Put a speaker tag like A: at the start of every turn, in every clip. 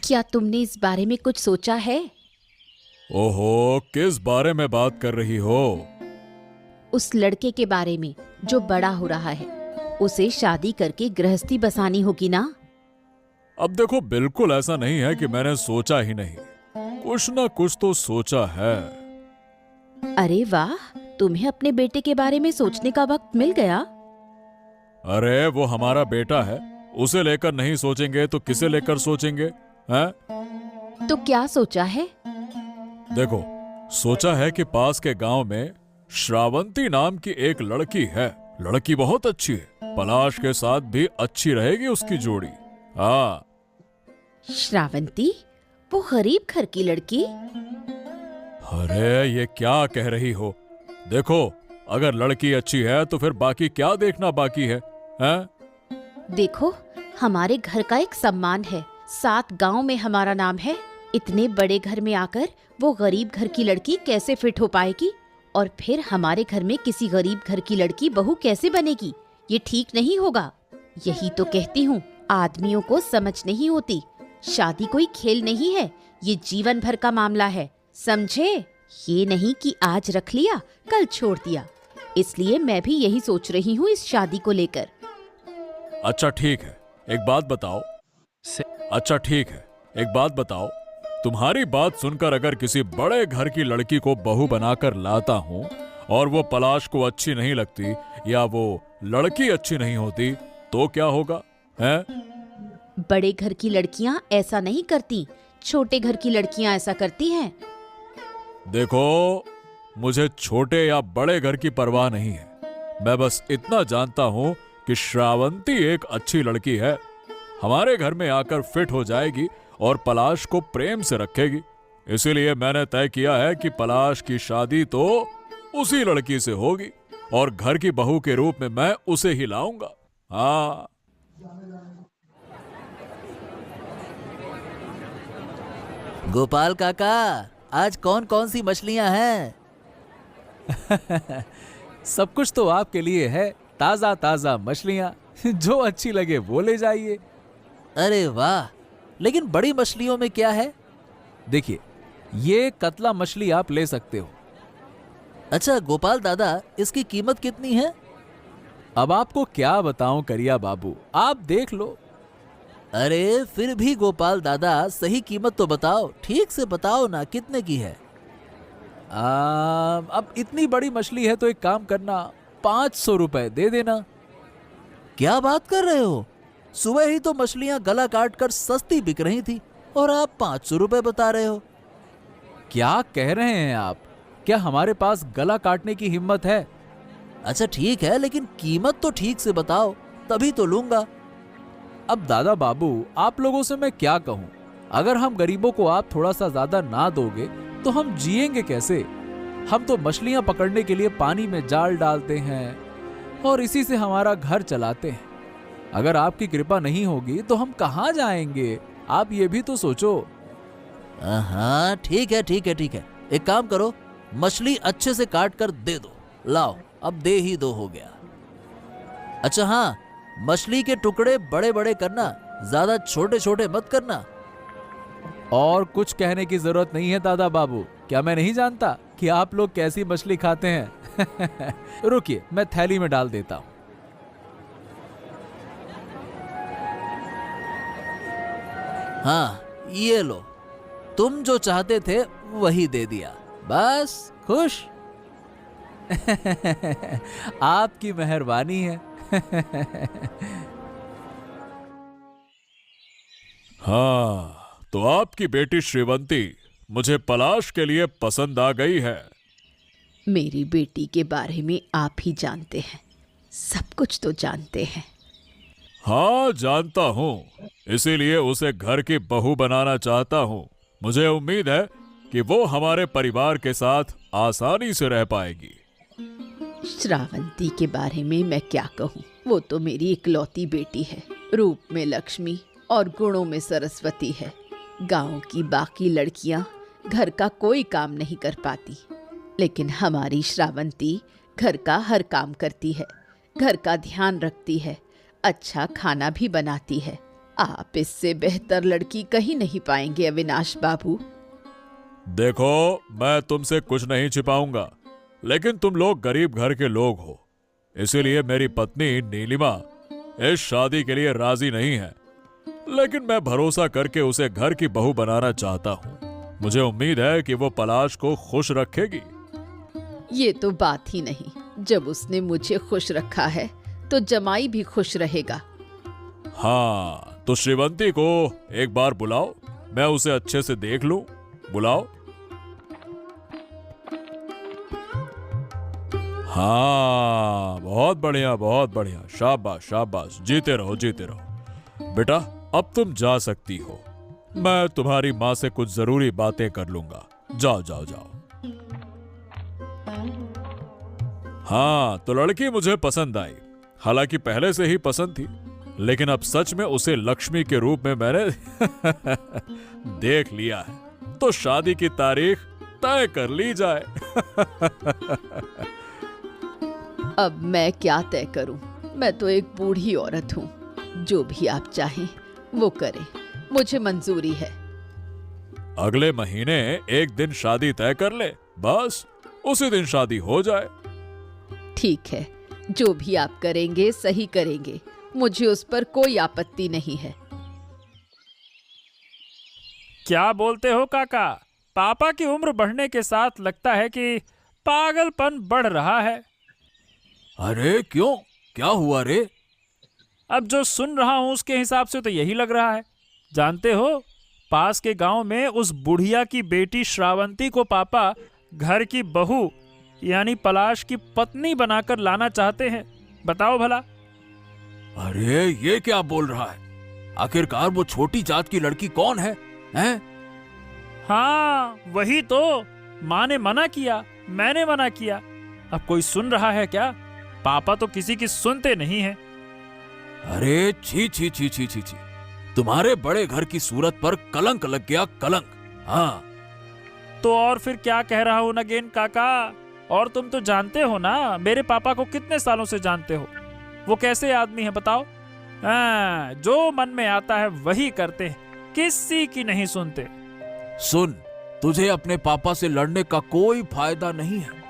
A: क्या तुमने इस बारे में कुछ सोचा है?
B: ओहो, किस बारे में बात कर रही हो?
A: उस लड़के के बारे में जो बड़ा हो रहा है। उसे शादी करके गृहस्थी बसानी होगी ना।
B: अब देखो, बिल्कुल ऐसा नहीं है कि मैंने सोचा ही नहीं। कुछ ना कुछ तो सोचा है।
A: अरे वाह, तुम्हें अपने बेटे के बारे में सोचने का वक्त मिल गया।
B: अरे वो हमारा बेटा है, उसे लेकर नहीं सोचेंगे तो किसे लेकर सोचेंगे? हैं?
A: तो क्या सोचा है?
B: देखो, सोचा है कि पास के गांव में श्रावंती नाम की एक लड़की है। लड़की बहुत अच्छी है, पलाश के साथ भी अच्छी रहेगी उसकी जोड़ी। हाँ।
A: श्रावंती? वो गरीब घर की लड़की?
B: अरे ये क्या कह रही हो? देखो, अगर लड़की अच्छी है तो फिर बाकी क्या देखना बाकी है? हैं?
A: देखो, हमारे घर का एक सम्मान है, 7 गांव में हमारा नाम है। इतने बड़े घर में आकर वो गरीब घर की लड़की कैसे फिट हो पाएगी? और फिर हमारे घर में किसी गरीब घर की लड़की बहू कैसे बनेगी? ये ठीक नहीं होगा। यही तो कहती हूँ, आदमियों को समझ नहीं होती। शादी कोई खेल नहीं है, ये जीवन भर का मामला है, समझे? ये नहीं कि आज रख लिया कल छोड़ दिया। इसलिए मैं भी यही सोच रही हूँ इस शादी को लेकर।
B: अच्छा ठीक है, एक बात बताओ। अच्छा ठीक है, एक बात बताओ। तुम्हारी बात सुनकर अगर किसी बड़े घर की लड़की को बहू बनाकर लाता हूँ और वो पलाश को अच्छी नहीं लगती या वो लड़की अच्छी नहीं होती तो क्या होगा? हैं?
A: बड़े घर की लड़कियां ऐसा नहीं करती, छोटे घर की लड़कियां ऐसा करती हैं।
B: देखो, मुझे छोटे या बड़े घर की परवाह नहीं है। मैं बस इतना जानता हूँ कि श्रावंती एक अच्छी लड़की है, हमारे घर में आकर फिट हो जाएगी और पलाश को प्रेम से रखेगी। इसीलिए मैंने तय किया है कि पलाश की शादी तो उसी लड़की से होगी और घर की बहू के रूप में मैं उसे ही लाऊंगा। हाँ।
C: गोपाल काका, आज कौन कौन सी मछलियां हैं?
D: सब कुछ तो आपके लिए है, ताजा ताजा मछलियां। जो अच्छी लगे वो ले जाइए।
C: अरे वाह, लेकिन बड़ी मछलियों में क्या है?
D: देखिए, ये कतला मछली आप ले सकते हो।
C: अच्छा गोपाल दादा, इसकी कीमत कितनी है?
D: अब आपको क्या बताऊं करिया बाबू, आप देख लो।
C: अरे फिर भी गोपाल दादा, सही कीमत तो बताओ, ठीक से बताओ ना, कितने की है?
D: अब इतनी बड़ी मछली है तो एक काम करना, 500 रुपए दे देना।
C: क्या बात कर रहे हो? सुबह ही तो मछलियां गला काट कर सस्ती बिक रही थी और आप 500 रुपए बता रहे हो?
D: क्या कह रहे हैं आप? क्या हमारे पास गला काटने की हिम्मत है?
C: अच्छा ठीक है, लेकिन कीमत तो ठीक से बताओ, तभी तो लूंगा।
D: अब दादा बाबू, आप लोगों से मैं क्या कहूं? अगर हम गरीबों को आप थोड़ा सा ज्यादा ना दोगे तो हम जिएंगे कैसे? हम तो मछलियां पकड़ने के लिए पानी में जाल डालते हैं और इसी से हमारा घर चलाते हैं। अगर आपकी कृपा नहीं होगी तो हम कहां जाएंगे? आप ये भी तो सोचो।
C: हाँ ठीक है ठीक है ठीक है, एक काम करो, मछली अच्छे से काट कर दे दो। लाओ, अब दे ही दो हो गया। अच्छा हाँ, मछली के टुकड़े बड़े बड़े करना, ज्यादा छोटे छोटे मत करना।
D: और कुछ कहने की जरूरत नहीं है दादा बाबू, क्या मैं नहीं जानता कि आप लोग कैसी मछली खाते हैं? रुकिए, मैं थैली में डाल देता हूं।
C: हाँ ये लो, तुम जो चाहते थे वही दे दिया, बस खुश?
D: आपकी मेहरबानी है।
B: हाँ, तो आपकी बेटी श्रीवंती मुझे पलाश के लिए पसंद आ गई है।
A: मेरी बेटी के बारे में आप ही जानते हैं, सब कुछ तो जानते हैं।
B: हाँ जानता हूँ, इसीलिए उसे घर की बहू बनाना चाहता हूँ। मुझे उम्मीद है कि वो हमारे परिवार के साथ आसानी से रह पाएगी।
A: श्रावंती के बारे में मैं क्या कहूँ, वो तो मेरी इकलौती बेटी है। रूप में लक्ष्मी और गुणों में सरस्वती है। गांव की बाकी लड़कियां घर का कोई काम नहीं कर पाती, लेकिन हमारी श्रावंती घर का हर काम करती है, घर का ध्यान रखती है, अच्छा खाना भी बनाती है। आप इससे बेहतर लड़की कहीं नहीं पाएंगे अविनाश बाबू।
B: देखो, मैं तुमसे कुछ नहीं छिपाऊंगा, लेकिन तुम लोग गरीब घर के लोग हो, इसीलिए मेरी पत्नी नीलिमा इस शादी के लिए राजी नहीं है। लेकिन मैं भरोसा करके उसे घर की बहू बनाना चाहता हूँ। मुझे उम्मीद है कि वो पलाश को खुश रखेगी।
A: ये तो बात ही नहीं, जब उसने मुझे खुश रखा है तो जमाई भी खुश रहेगा।
B: हाँ, तो श्रीवंती को एक बार बुलाओ, मैं उसे अच्छे से देख लूं। बुलाओ। हाँ, बहुत बढ़िया, बहुत बढ़िया, शाबाश शाबाश, जीते रहो जीते रहो। बेटा, अब तुम जा सकती हो। मैं तुम्हारी माँ से कुछ जरूरी बातें कर लूंगा। जाओ जाओ जाओ। हाँ, तो लड़की मुझे पसंद आई, हालांकि पहले से ही पसंद थी, लेकिन अब सच में उसे लक्ष्मी के रूप में मैंने देख लिया है। तो शादी की तारीख तय कर ली जाए।
A: अब मैं क्या तय करूं? मैं तो एक बूढ़ी औरत हूं। जो भी आप चाहें वो करें, मुझे मंजूरी है।
B: अगले महीने एक दिन शादी तय कर ले, बस उसी दिन शादी हो जाए।
A: ठीक है, जो भी आप करेंगे सही करेंगे, मुझे उस पर कोई आपत्ति नहीं है।
E: क्या बोलते हो काका? पापा की उम्र बढ़ने के साथ लगता है कि पागलपन बढ़ रहा है।
D: अरे क्यों, क्या हुआ रे?
E: अब जो सुन रहा हूं उसके हिसाब से तो यही लग रहा है। जानते हो, पास के गांव में उस बुढ़िया की बेटी श्रावंती को पापा घर की बहू यानी पलाश की पत्नी बनाकर लाना चाहते हैं। बताओ भला।
D: अरे ये क्या बोल रहा है? आखिरकार वो छोटी जात की लड़की कौन है, हैं?
E: हाँ वही तो, माँ ने मना किया, मैंने मना किया। अब कोई सुन रहा है क्या? पापा तो किसी की सुनते नहीं हैं।
D: अरे छी छी छी छी छी छी, तुम्हारे बड़े घर की सूरत पर कलंक लग गया, कलंक। हाँ
E: तो और फिर क्या कह रहा हूं नगेन काका? और तुम तो जानते हो ना, मेरे पापा को कितने सालों से जानते हो। वो कैसे आदमी है बताओ? हाँ, जो मन में आता है वही करते हैं, किसी की नहीं सुनते।
D: सुन, तुझे अपने पापा से लड़ने का कोई फायदा नहीं है।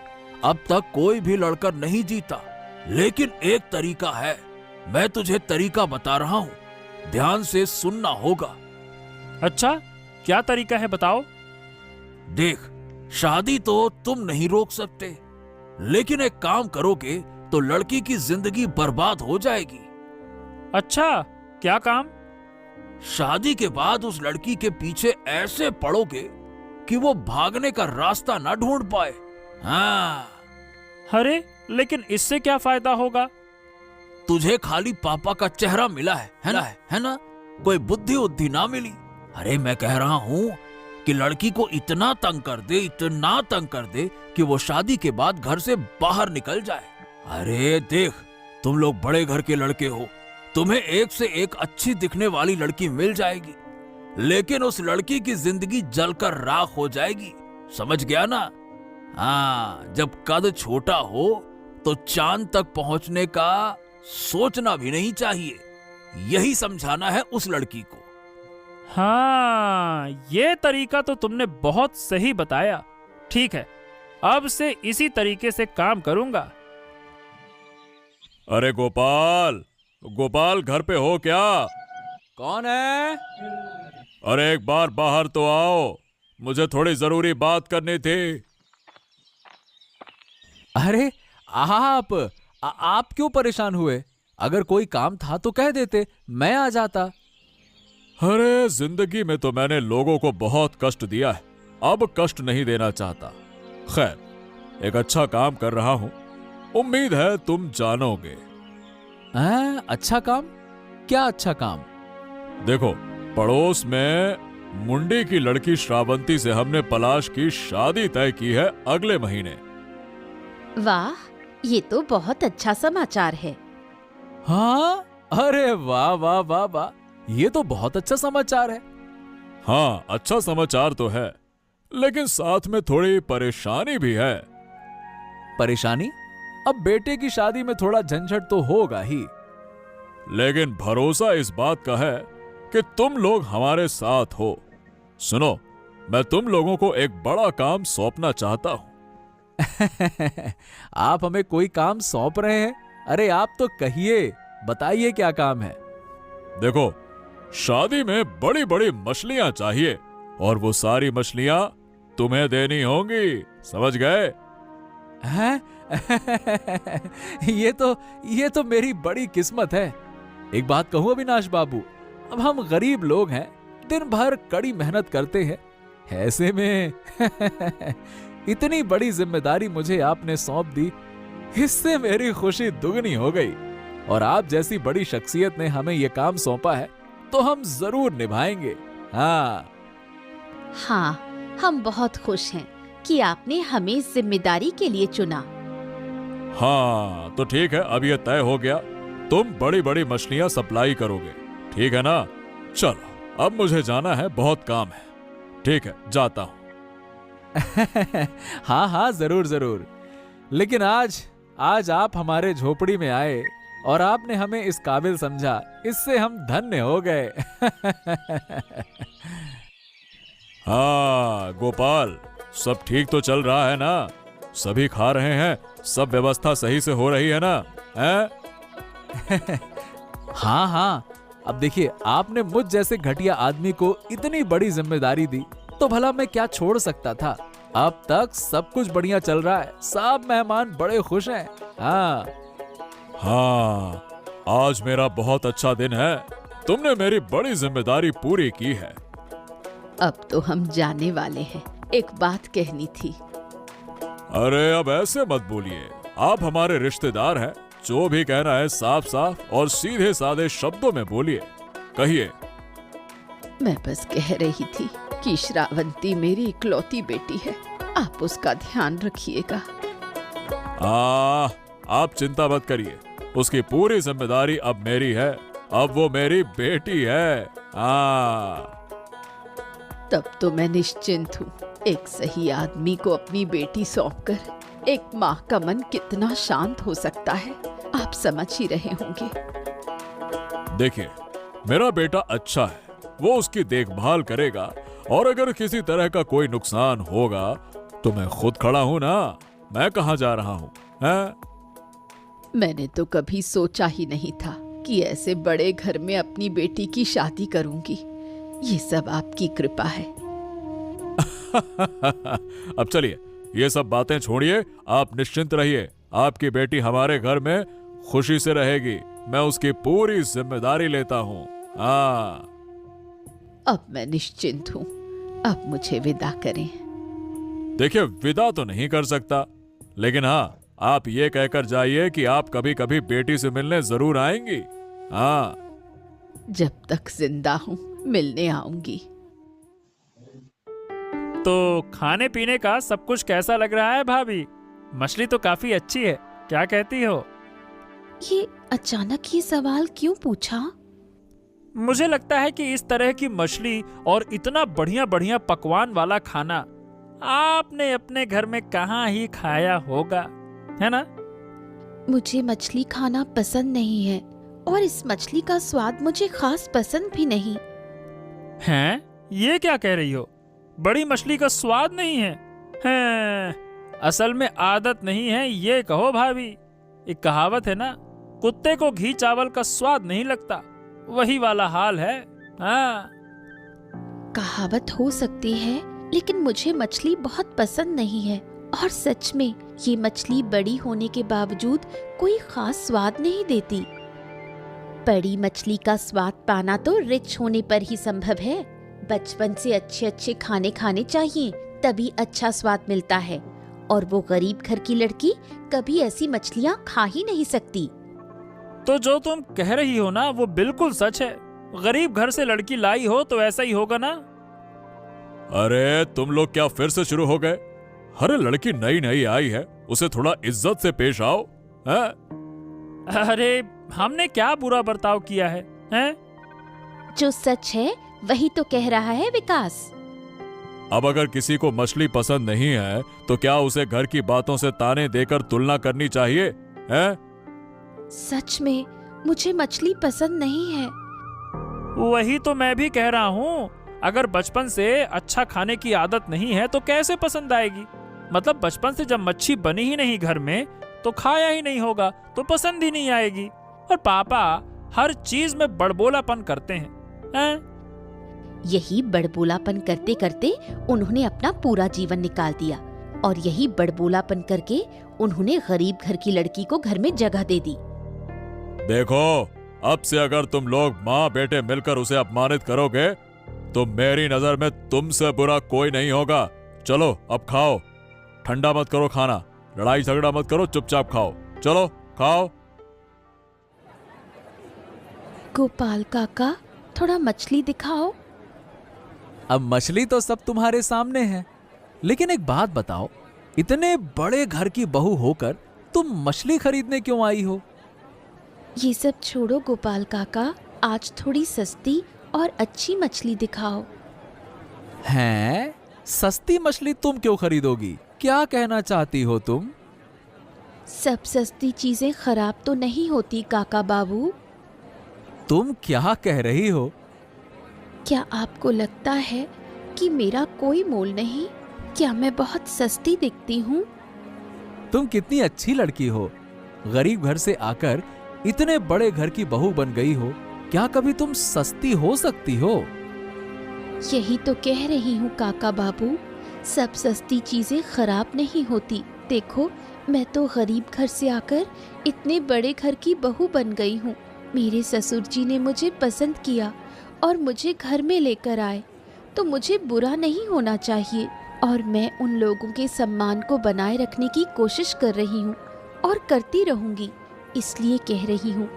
D: अब तक कोई भी लड़कर नहीं जीता, लेकिन एक तरीका है। मैं तुझे तरीका बता रहा हूँ, ध्यान से सुनना होगा।
E: अच्छा, क्या तरीका है बताओ?
D: देख, शादी तो तुम नहीं रोक सकते, लेकिन एक काम करोगे तो लड़की की जिंदगी बर्बाद हो जाएगी।
E: अच्छा, क्या काम?
D: शादी के बाद उस लड़की के पीछे ऐसे पड़ोगे कि वो भागने का रास्ता ना ढूंढ पाए। हाँ।
E: अरे लेकिन इससे क्या फायदा होगा?
D: तुझे खाली पापा का चेहरा मिला है ना? कोई बुद्धि उद्धि ना मिली। अरे मैं कह रहा हूँ कि लड़की को इतना तंग कर दे कि वो शादी के बाद घर से बाहर निकल जाए। अरे देख, तुम लोग बड़े घर के लड़के हो, तुम्हें एक से एक अच्छी दिखने वाली लड़की मिल जाएगी, लेकिन उस लड़की की जिंदगी जलकर राख हो जाएगी। समझ गया ना? हाँ, जब कद छोटा हो तो चांद तक पहुंचने का सोचना भी नहीं चाहिए। यही समझाना है उस लड़की को।
E: हाँ, ये तरीका तो तुमने बहुत सही बताया। ठीक है, अब से इसी तरीके से काम करूंगा।
B: अरे गोपाल, गोपाल घर पे हो क्या?
D: कौन है?
B: अरे एक बार बाहर तो आओ, मुझे थोड़ी जरूरी बात करनी थी।
D: अरे आप क्यों परेशान हुए? अगर कोई काम था तो कह देते, मैं आ जाता।
B: अरे जिंदगी में तो मैंने लोगों को बहुत कष्ट दिया है, अब कष्ट नहीं देना चाहता। खैर, एक अच्छा काम कर रहा हूं, उम्मीद है तुम जानोगे।
D: अच्छा काम? क्या अच्छा काम?
B: देखो, पड़ोस में मुंडी की लड़की श्रावंती से हमने पलाश की शादी तय की है अगले महीने।
A: वाह, ये तो बहुत अच्छा समाचार है।
D: हाँ, अरे वाह वाह वाह वाह, ये तो बहुत अच्छा समाचार है।
B: हाँ, अच्छा समाचार तो है, लेकिन साथ में थोड़ी परेशानी भी है।
D: परेशानी? अब बेटे की शादी में थोड़ा झंझट तो होगा ही।
B: लेकिन भरोसा इस बात का है कि तुम लोग हमारे साथ हो। सुनो, मैं तुम लोगों को एक बड़ा काम सौंपना चाहता हूं।
D: आप हमें कोई काम सौंप रहे हैं? अरे आप तो कहिए, बताइए क्या काम है।
B: देखो, शादी में बड़ी बड़ी मछलियां चाहिए और वो सारी मछलियां तुम्हें देनी होंगी, समझ गए?
D: हैं? ये तो मेरी बड़ी किस्मत है। एक बात कहूं अविनाश बाबू, अब हम गरीब लोग हैं, दिन भर कड़ी मेहनत करते हैं, ऐसे में इतनी बड़ी जिम्मेदारी मुझे आपने सौंप दी, इससे मेरी खुशी दुगनी हो गई। और आप जैसी बड़ी शख्सियत ने हमें यह काम सौंपा है तो हम जरूर निभाएंगे। हाँ
A: हाँ, हम बहुत खुश हैं कि आपने हमें इस जिम्मेदारी के लिए चुना।
B: हाँ तो ठीक है, अब ये तय हो गया, तुम बड़ी बड़ी मछलियां सप्लाई करोगे, ठीक है ना? चलो, अब मुझे जाना है, बहुत काम है। ठीक है, जाता हूं।
D: हाँ हाँ, जरूर जरूर। लेकिन आज आप हमारे झोपड़ी में आए और आपने हमें इस काबिल समझा, इससे हम धन्य हो गए।
B: हाँ गोपाल, सब ठीक तो चल रहा है ना? सभी खा रहे हैं, सब व्यवस्था सही से हो रही है ना? हैं?
D: हाँ हाँ, अब देखिए, आपने मुझ जैसे घटिया आदमी को इतनी बड़ी जिम्मेदारी दी तो भला मैं क्या छोड़ सकता था। अब तक सब कुछ बढ़िया चल रहा है, सब मेहमान बड़े खुश हैं। हाँ
B: हाँ, आज मेरा बहुत अच्छा दिन है, तुमने मेरी बड़ी जिम्मेदारी पूरी की है।
A: अब तो हम जाने वाले हैं, एक बात कहनी थी।
B: अरे अब ऐसे मत बोलिए, आप हमारे रिश्तेदार हैं, जो भी कहना है साफ साफ और सीधे साधे शब्दों में बोलिए, कहिए।
A: मैं बस कह रही थी कि श्रावंती मेरी इकलौती बेटी है, आप उसका ध्यान रखिएगा।
B: आप चिंता मत करिए, उसकी पूरी जिम्मेदारी अब मेरी है, अब वो मेरी बेटी है।
A: तब तो मैं निश्चिंत हूँ। एक सही आदमी को अपनी बेटी सौंपकर एक माँ का मन कितना शांत हो सकता है, आप समझ ही रहे होंगे।
B: देखिए, मेरा बेटा अच्छा है, वो उसकी देखभाल करेगा, और अगर किसी तरह का कोई नुकसान होगा तो मैं खुद खड़ा हूँ ना, मैं कहाँ जा रहा हूँ?
A: मैंने तो कभी सोचा ही नहीं था कि ऐसे बड़े घर में अपनी बेटी की शादी करूंगी। ये सब आपकी कृपा है।
B: अब चलिए, ये सब बातें छोड़िए, आप निश्चिंत रहिए, आपकी बेटी हमारे घर में खुशी से रहेगी, मैं उसकी पूरी जिम्मेदारी लेता हूँ।
A: अब मैं निश्चिंत हूँ, अब मुझे विदा करें।
B: देखिए, विदा तो नहीं कर सकता, लेकिन हाँ, आप ये कहकर जाइए कि आप कभी कभी बेटी से मिलने जरूर आएंगी। हाँ,
A: जब तक जिंदा हूँ मिलने आऊंगी।
E: तो खाने पीने का सब कुछ कैसा लग रहा है भाभी? मछली तो काफी अच्छी है, क्या कहती हो?
A: ये अचानक ये सवाल क्यों पूछा?
E: मुझे लगता है कि इस तरह की मछली और इतना बढ़िया बढ़िया पकवान वाला खाना आपने अपने घर में कहाँ ही खाया होगा, है ना?
A: मुझे मछली खाना पसंद नहीं है और इस मछली का स्वाद मुझे खास पसंद भी नहीं।
E: हैं? ये क्या कह रही हो? बड़ी मछली का स्वाद नहीं है? हैं? असल में आदत नहीं है, ये कहो भाभी। एक कहावत है ना, कुत्ते को घी चावल का स्वाद नहीं लगता, वही वाला हाल है। हाँ,
A: कहावत हो सकती है, लेकिन मुझे मछली बहुत पसंद नहीं है, और सच में ये मछली बड़ी होने के बावजूद कोई खास स्वाद नहीं देती। बड़ी मछली का स्वाद पाना तो रिच होने पर ही संभव है। बचपन से अच्छे अच्छे खाने खाने चाहिए, तभी अच्छा स्वाद मिलता है, और वो गरीब घर की लड़की कभी ऐसी मछलियाँ खा ही नहीं सकती।
E: तो जो तुम कह रही हो ना, वो बिल्कुल सच है। गरीब घर से लड़की लाई हो तो ऐसा ही होगा ना।
B: अरे तुम लोग क्या फिर से शुरू हो गए? अरे लड़की नई नई आई है, उसे थोड़ा इज्जत से पेश आओ।
E: अरे हमने क्या बुरा बर्ताव किया है, हैं?
A: जो सच है वही तो कह रहा है विकास।
B: अब अगर किसी को मछली पसंद नहीं है तो क्या उसे घर की बातों से ताने देकर तुलना करनी चाहिए, हैं?
A: सच में मुझे मछली पसंद नहीं है।
E: वही तो मैं भी कह रहा हूँ, अगर बचपन से अच्छा खाने की आदत नहीं है तो कैसे पसंद आएगी। मतलब बचपन से जब मच्छी बनी ही नहीं घर में तो खाया ही नहीं होगा तो पसंद ही नहीं आएगी। और पापा हर चीज में बड़बोलापन करते हैं।
A: यही बड़बोलापन करते करते उन्होंने अपना पूरा जीवन निकाल दिया और यही बड़बोलापन करके उन्होंने गरीब घर की लड़की को घर में जगह दे दी।
B: देखो, अब से अगर तुम लोग माँ बेटे मिलकर उसे अपमानित करोगे तो मेरी नजर में तुमसे बुरा कोई नहीं होगा। चलो अब खाओ, ठंडा मत करो खाना, लड़ाई झगड़ा मत करो, चुपचाप खाओ। चलो खाओ।
A: गोपाल काका, थोड़ा मछली दिखाओ।
D: अब मछली तो सब तुम्हारे सामने है, लेकिन एक बात बताओ, इतने बड़े घर की बहू होकर तुम मछली खरीदने क्यों आई हो?
A: ये सब छोड़ो गोपाल काका, आज थोड़ी सस्ती और अच्छी मछली दिखाओ।
D: हैं? सस्ती मछली तुम क्यों खरीदोगी? क्या कहना चाहती हो तुम?
A: सब सस्ती चीजें खराब तो नहीं होती काका बाबू।
D: तुम क्या कह रही हो?
A: क्या आपको लगता है कि मेरा कोई मोल नहीं? क्या मैं बहुत सस्ती दिखती हूँ?
D: तुम कितनी अच्छी लड़की हो, गरीब घर से आकर इतने बड़े घर की बहू बन गई हो। क्या कभी तुम सस्ती हो सकती हो?
A: यही तो कह रही हूँ काका बाबू, सब सस्ती चीजें खराब नहीं होती। देखो, मैं तो गरीब घर से आकर इतने बड़े घर की बहू बन गई हूँ। मेरे ससुर जी ने मुझे पसंद किया और मुझे घर में लेकर आए, तो मुझे बुरा नहीं होना चाहिए। और मैं उन लोगों के सम्मान को बनाए रखने की कोशिश कर रही हूँ और करती रहूँगी। इसलिए कह रही हूँ,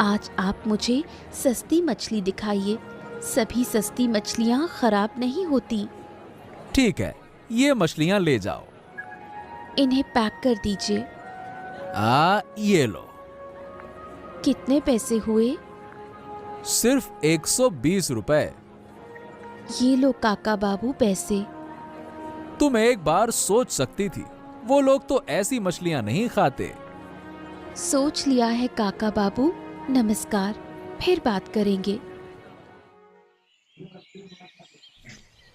A: आज आप मुझे सस्ती मछली दिखाइए। सभी सस्ती मछलियाँ खराब नहीं होती।
D: ठीक है, ये मछलियां ले जाओ।
A: इन्हें पैक कर दीजिए।
D: ये लो।
A: कितने पैसे हुए?
D: सिर्फ 120 रुपए।
A: ये लो काका बाबू पैसे।
D: तुम एक बार सोच सकती थी, वो लोग तो ऐसी मछलियां नहीं खाते।
A: सोच लिया है काका बाबू, नमस्कार, फिर बात करेंगे।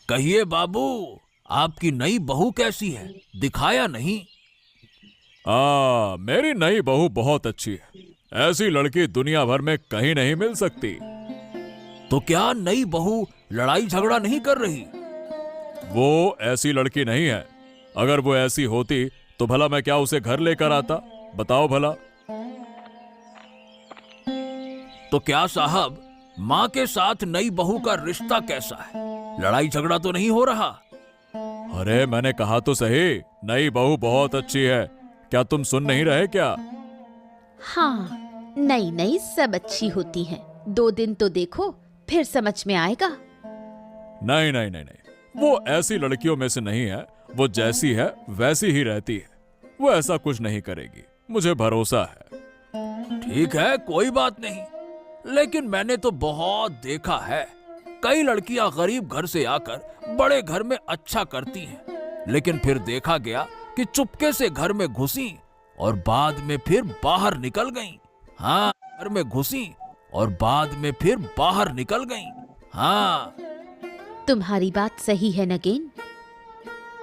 C: कहिए बाबू, आपकी नई बहू कैसी है? दिखाया नहीं।
B: मेरी नई बहू बहुत अच्छी है। ऐसी लड़की दुनिया भर में कहीं नहीं मिल सकती।
C: तो क्या नई बहू लड़ाई झगड़ा नहीं कर रही?
B: वो ऐसी लड़की नहीं है। अगर वो ऐसी होती तो भला मैं क्या उसे घर लेकर आता? बताओ भला।
C: तो क्या साहब, माँ के साथ नई बहू का रिश्ता कैसा है? लड़ाई झगड़ा तो नहीं हो रहा?
B: अरे मैंने कहा तो सही, नई बहू बहुत अच्छी है। क्या तुम सुन नहीं रहे क्या?
A: हाँ, नई नई सब अच्छी होती हैं। 2 दिन तो देखो, फिर समझ में आएगा।
B: नहीं नहीं नहीं नहीं, वो ऐसी लड़कियों में से नहीं है। वो जैसी है वैसी ही रहती है। वो ऐसा कुछ नहीं करेगी, मुझे भरोसा है।
C: ठीक है, कोई बात नहीं, लेकिन मैंने तो बहुत देखा है, कई लड़कियां गरीब घर से आकर बड़े घर में अच्छा करती हैं, लेकिन फिर देखा गया कि चुपके से घर में घुसी और बाद में फिर बाहर निकल गईं। हाँ, घर में घुसी और बाद में फिर बाहर निकल गईं। हाँ।
A: तुम्हारी बात सही है नगेन।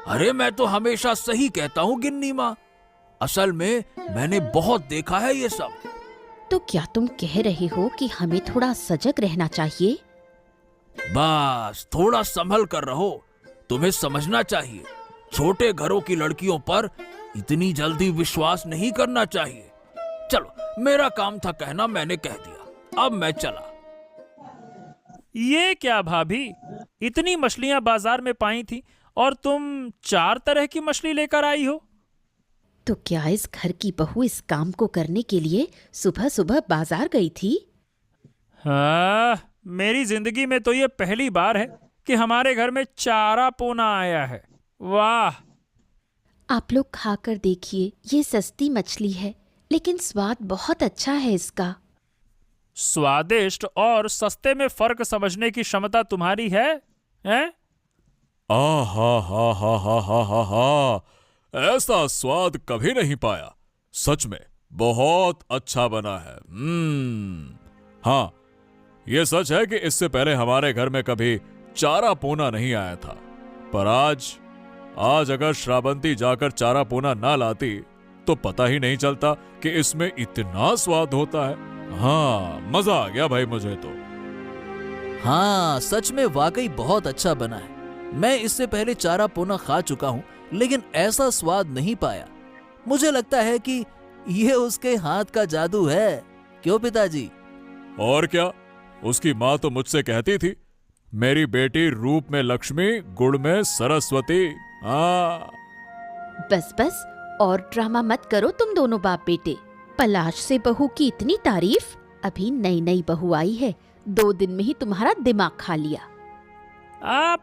C: अरे मैं तो हमेशा सही कहता हूँ गिन्नी माँ। असल में मैंने बहुत देखा है ये सब।
A: तो क्या तुम कह रहे हो कि हमें थोड़ा सजग रहना चाहिए?
C: बस थोड़ा संभल कर रहो। तुम्हें समझना चाहिए, छोटे घरों की लड़कियों पर इतनी जल्दी विश्वास नहीं करना चाहिए। चलो, मेरा काम था कहना, मैंने कह दिया, अब मैं चला।
E: ये क्या भाभी, इतनी मछलियां बाजार में पाई थी और तुम 4 तरह की मछली लेकर आई हो?
A: तो क्या इस घर की बहू इस काम को करने के लिए सुबह सुबह बाजार गई थी?
E: हाँ, मेरी जिंदगी में तो ये पहली बार है कि हमारे घर में चारा पोना आया है। वाह!
A: आप लोग खाकर देखिए, ये सस्ती मछली है लेकिन स्वाद बहुत अच्छा है इसका।
E: स्वादिष्ट और सस्ते में फर्क समझने की क्षमता तुम्हारी है, हैं?
B: हा हा हा हा हा हा हा, ऐसा स्वाद कभी नहीं पाया। सच में बहुत अच्छा बना है। हाँ, ये सच है कि इससे पहले हमारे घर में कभी चारा पूना नहीं आया था, पर आज अगर श्रावंती जाकर चारा पूना ना लाती तो पता ही नहीं चलता कि इसमें इतना स्वाद होता है। हाँ, मजा आ गया भाई मुझे तो।
C: हाँ, सच में वाकई बहुत अच्छा बना है। मैं इससे पहले चारा पोना खा चुका हूँ, लेकिन ऐसा स्वाद नहीं पाया। मुझे लगता है कि ये उसके हाथ का जादू है, क्यों पिताजी?
B: और क्या, उसकी माँ तो मुझसे कहती थी, मेरी बेटी रूप में लक्ष्मी, गुण में सरस्वती। हाँ,
A: बस बस, और ड्रामा मत करो तुम दोनों बाप बेटे। पलाश से बहू की इतनी तारीफ। अभी नई नई बहू आई है, 2 दिन में ही तुम्हारा दिमाग खा लिया।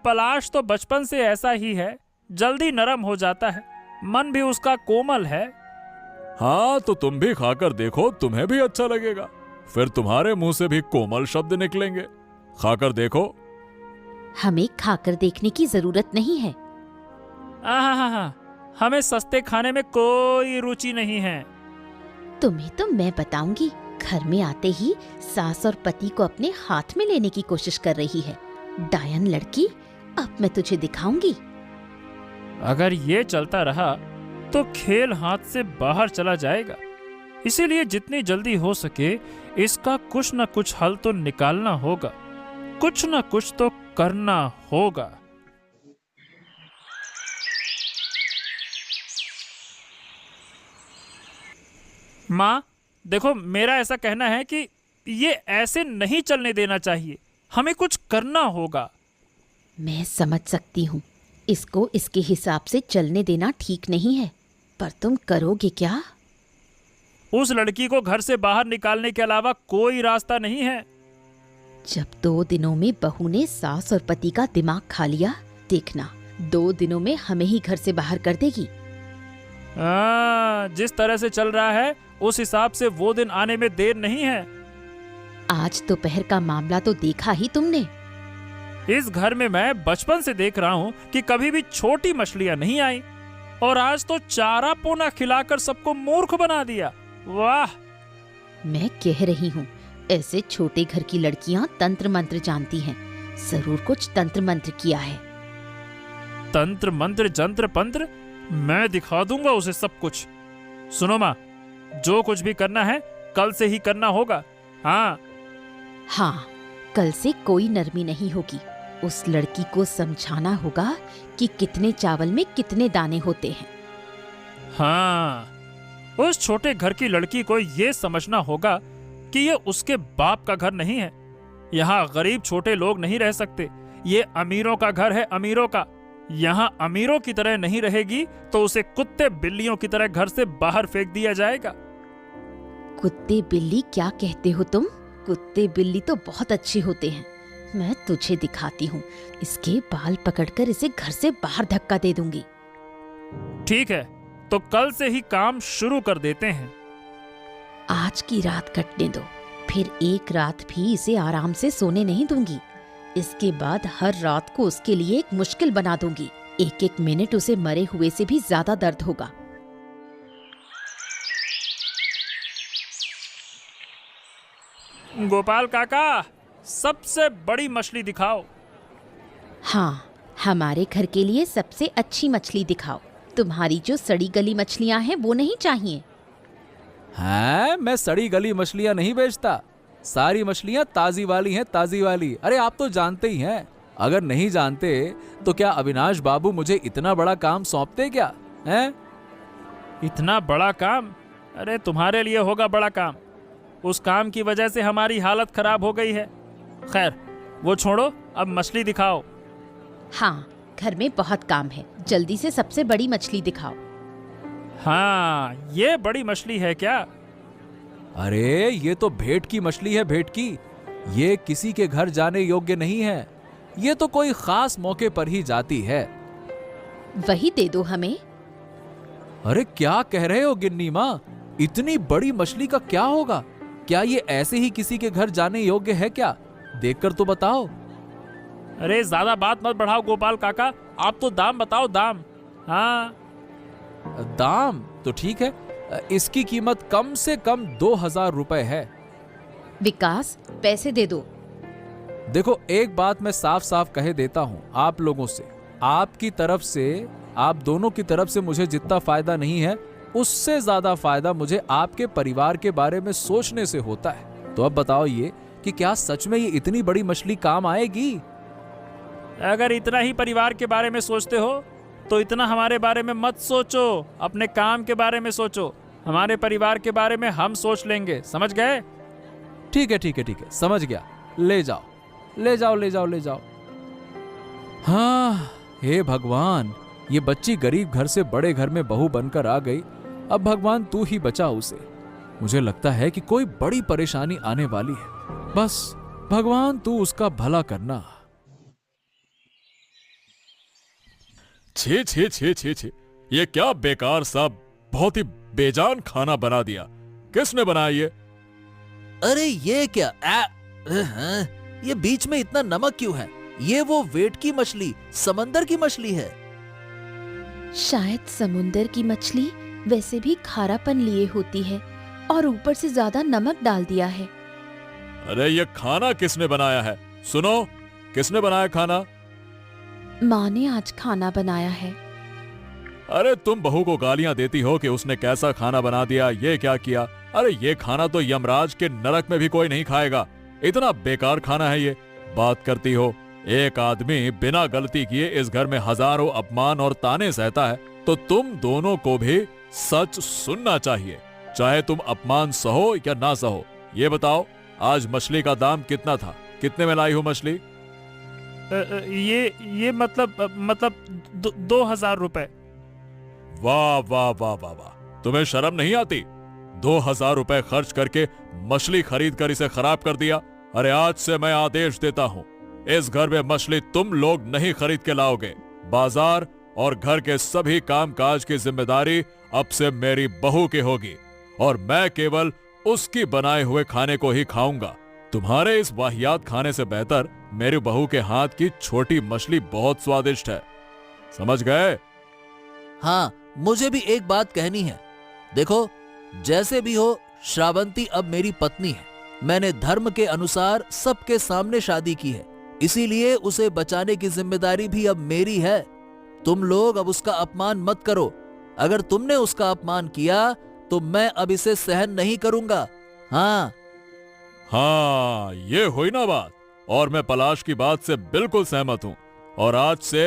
E: पलाश तो बचपन से ऐसा ही है, जल्दी नरम हो जाता है, मन भी उसका कोमल है।
B: हाँ, तो तुम भी खाकर देखो, तुम्हें भी अच्छा लगेगा। फिर तुम्हारे मुंह से भी कोमल शब्द निकलेंगे। खाकर देखो।
A: हमें खाकर देखने की जरूरत नहीं है।
E: हाँ, हमें सस्ते खाने में कोई रुचि नहीं है।
A: तुम्हें तो मैं बताऊंगी। घर में आते ही सास और पति को अपने हाथ में लेने की कोशिश कर रही है। डायन लड़की, अब मैं तुझे दिखाऊंगी।
E: अगर ये चलता रहा तो खेल हाथ से बाहर चला जाएगा। इसीलिए जितनी जल्दी हो सके इसका कुछ न कुछ हल तो निकालना होगा, कुछ न कुछ तो करना होगा। माँ, देखो, मेरा ऐसा कहना है कि ये ऐसे नहीं चलने देना चाहिए, हमें कुछ करना होगा।
A: मैं समझ सकती हूँ, इसको इसके हिसाब से चलने देना ठीक नहीं है, पर तुम करोगे क्या?
E: उस लड़की को घर से बाहर निकालने के अलावा कोई रास्ता नहीं है।
A: जब 2 दिनों में बहू ने सास और पति का दिमाग खा लिया, देखना 2 दिनों में हमें ही घर से बाहर कर देगी।
E: जिस तरह से चल रहा है उस हिसाब से वो दिन आने में देर नहीं है।
A: आज दोपहर का मामला तो देखा ही तुमने।
E: इस घर में मैं बचपन से देख रहा हूँ कि कभी भी छोटी मछलियाँ नहीं आई, और आज तो चारा पोना खिलाकर सबको मूर्ख बना दिया। वाह!
A: मैं कह रही हूँ, ऐसे छोटे घर की लड़कियाँ तंत्र मंत्र जानती हैं। जरूर कुछ तंत्र मंत्र किया है।
E: तंत्र मंत्र जंत्र पंत्र, मैं दिखा दूंगा उसे सब कुछ। सुनो माँ, जो कुछ भी करना है कल से ही करना होगा। हाँ,
A: कल से कोई नरमी नहीं होगी। उस लड़की को समझाना होगा कि कितने चावल में कितने दाने होते हैं।
E: हाँ, उस छोटे घर की लड़की को ये समझना होगा कि ये उसके बाप का घर नहीं है। यहाँ गरीब छोटे लोग नहीं रह सकते। ये अमीरों का घर है, अमीरों का। यहाँ अमीरों की तरह नहीं रहेगी तो उसे कुत्ते बिल्लियों की तरह घर से बाहर फेंक दिया जाएगा।
A: कुत्ते बिल्ली क्या कहते हो तुम? कुत्ते बिल्ली तो बहुत अच्छे होते हैं। मैं तुझे दिखाती हूँ। इसके बाल पकड़कर इसे घर से बाहर धक्का दे दूंगी।
E: ठीक है, तो कल से ही काम शुरू कर देते हैं।
A: आज की रात कटने दो, फिर एक रात भी इसे आराम से सोने नहीं दूंगी। इसके बाद हर रात को उसके लिए एक मुश्किल बना दूंगी। 1-1 मिनट उसे मरे हुए से भी ज्यादा दर्द होगा।
E: गोपाल काका, सबसे बड़ी मछली दिखाओ।
A: हाँ, हमारे घर के लिए सबसे अच्छी मछली दिखाओ। तुम्हारी जो सड़ी गली मछलियाँ हैं वो नहीं चाहिए।
D: हाँ, मैं सड़ी गली मछलियाँ नहीं बेचता। सारी मछलियाँ ताजी वाली हैं, ताजी वाली। अरे आप तो जानते ही हैं। अगर नहीं जानते तो क्या अविनाश बाबू मुझे इतना बड़ा काम सौंपते क्या? हैं?
E: इतना बड़ा काम? अरे तुम्हारे लिए होगा बड़ा काम। उस काम की वजह से हमारी हालत खराब हो गई है। खैर, वो छोड़ो, अब मछली दिखाओ।
A: हाँ, घर में बहुत काम है। जल्दी से सबसे बड़ी मछली दिखाओ।
E: हाँ, ये बड़ी मछली है क्या?
D: अरे ये तो भेंट की मछली है, भेंट की। ये किसी के घर जाने योग्य नहीं है। ये तो कोई खास मौके पर ही जाती है।
A: वही दे दो हमें।
D: अरे क्या कह रहे हो गिन्नी माँ? इतनी बड़ी मछली का क्या होगा? क्या ये ऐसे ही किसी के घर जाने योग्य है क्या? देखकर तो बताओ।
E: अरे ज्यादा बात मत बढ़ाओ गोपाल काका, आप तो दाम बताओ, दाम। हाँ,
D: दाम तो ठीक है। इसकी कीमत कम से कम 2000 रुपए है।
A: विकास, पैसे दे दो।
D: देखो, एक बात मैं साफ साफ कह देता हूं आप लोगों से, आपकी तरफ से, आप दोनों की तरफ से मुझे जितना फायदा नहीं है, उससे ज्यादा फायदा मुझे आपके परिवार के बारे में सोचने से होता है। तो अब बताओ ये कि क्या सच में ये इतनी बड़ी मछली काम आएगी?
E: अगर इतना ही परिवार के बारे में सोचते हो तो इतना हमारे बारे में मत सोचो, अपने काम के बारे में सोचो। हमारे परिवार के बारे में हम सोच लेंगे, समझ गए?
D: ठीक है ठीक है ठीक है, समझ गया। ले जाओ ले जाओ ले जाओ ले जाओ। हाँ, हे भगवान, ये बच्ची गरीब घर से बड़े घर में बहू बनकर आ गई। अब भगवान तू ही बचा उसे। मुझे लगता है कि कोई बड़ी परेशानी आने वाली है। बस भगवान तू उसका भला करना।
B: छी छी छी छी छी, ये क्या बेकार सा, बहुत ही बेजान खाना बना दिया। किसने बनाया ये?
C: अरे ये क्या ये बीच में इतना नमक क्यों है? ये वो वेटकी मछली, समंदर की मछली है।
A: शायद समुंदर की मछली वैसे भी खारापन लिए होती है और ऊपर से ज्यादा नमक डाल दिया है।
B: अरे ये खाना किसने बनाया है? सुनो, किसने बनाया खाना?
A: माँ ने आज खाना बनाया है।
B: अरे तुम बहू को गालियां देती हो कि उसने कैसा खाना बना दिया, ये क्या किया। अरे ये खाना तो यमराज के नरक में भी कोई नहीं खाएगा। इतना बेकार खाना है ये। बात करती हो, एक आदमी बिना गलती किए इस घर में हजारों अपमान और ताने सहता है, तो तुम दोनों को भी सच सुनना चाहिए, चाहे तुम अपमान सहो या ना सहो। ये बताओ, आज मछली का दाम कितना था? कितने में लाई हो मछली?
E: ये मतलब 2,000 रुपए।
B: वाह वाह वाह वाह वाह, तुम्हें शर्म नहीं आती? 2,000 रुपए खर्च करके मछली खरीद कर इसे खराब कर दिया। अरे आज से मैं आदेश देता हूं, इस घर में मछली तुम लोग नहीं खरीद के लाओगे। बाजार और घर के सभी कामकाज की जिम्मेदारी अब से मेरी बहू की होगी और मैं केवल उसकी बनाए हुए खाने को ही खाऊंगा। तुम्हारे इस वाहियात खाने से बेहतर मेरी बहू के हाथ की छोटी मछली बहुत स्वादिष्ट है। समझ गए?
C: हाँ, मुझे भी एक बात कहनी है। देखो, जैसे भी हो, श्रावंती अब मेरी पत्नी है। मैंने धर्म के अनुसार सबके सामने शादी की है, इसीलिए उसे बचाने की जिम्मेदारी भी अब मेरी है। तुम लोग अब उसका अपमान मत करो। अगर तुमने उसका अपमान किया तो मैं अब इसे सहन नहीं करूंगा। हाँ
B: हाँ, ये हुई ना बात। और मैं पलाश की बात से बिल्कुल सहमत हूं और आज से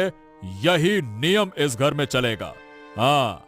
B: यही नियम इस घर में चलेगा। हाँ।